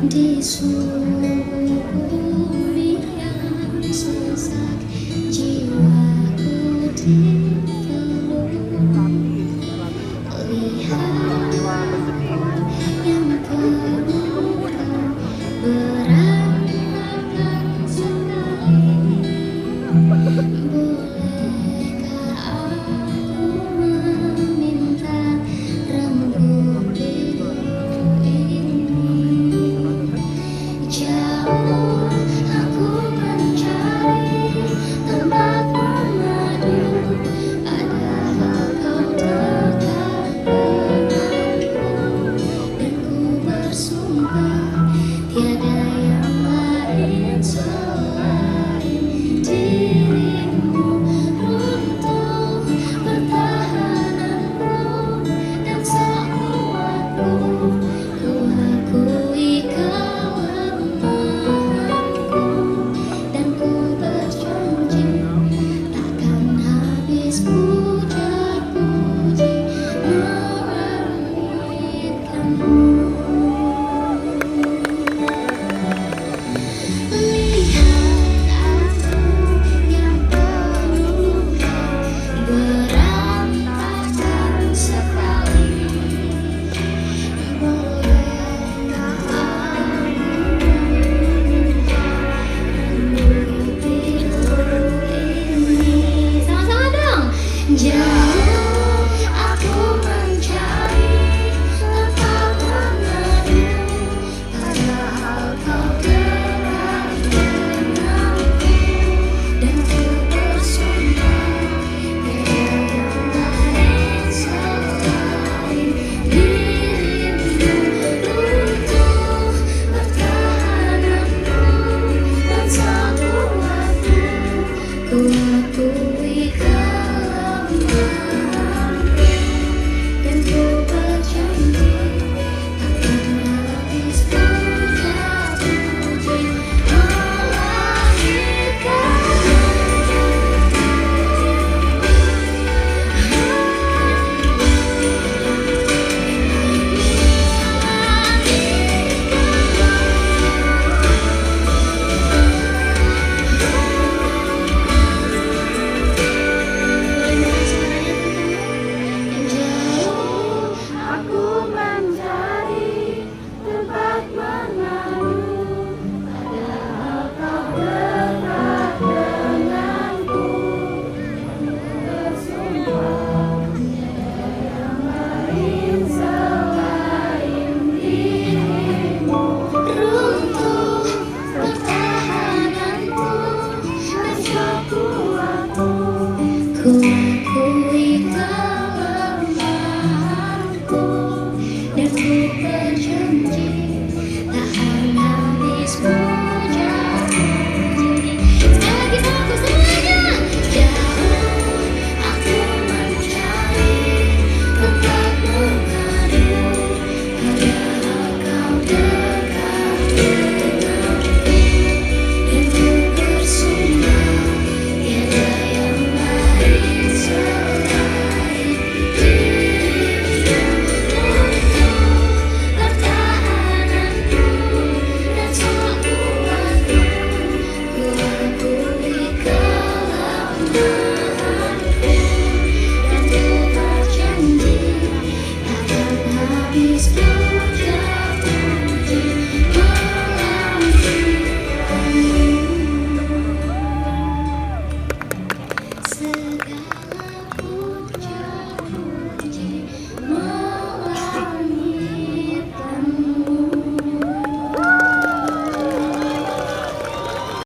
Di bumi yang sesak, jiwaku dipeluk. Lihat yang kemudian berantakan sekali. Bolehkah aku meminta rambut biru ini? Jauh aku mencari tempat bermadu, padahal kau dekat denganku. Dan ku bersumpah tiada yang lain selain dirimu. Runtuh pertahananku dan sekuatku, ku akui kelemahanku. Dan ku berjanji takkan habis puja-puji meremehkanmu. Lihat aku yang terluka, berantakan sekali. Bolehkah aku meminta rambut biru ini? Sama-sama dong. Jauh aku mencari tempat bermadu, padahal kau dekat denganku. Dan ku bersumpah tiada yang lain selain dirimu. Runtuh pertahananku dan sekuatku, ku akui kelemahanku. Dan ku berjanji takkan habis puja-puji Jauh aku mencari tempat bermadu, padahal kau dekat denganku. Bersumpah tiada yang lain selain dirimu. Runtuh pertahananku dan sekuatku, ku akui kelemahanku. Dan ku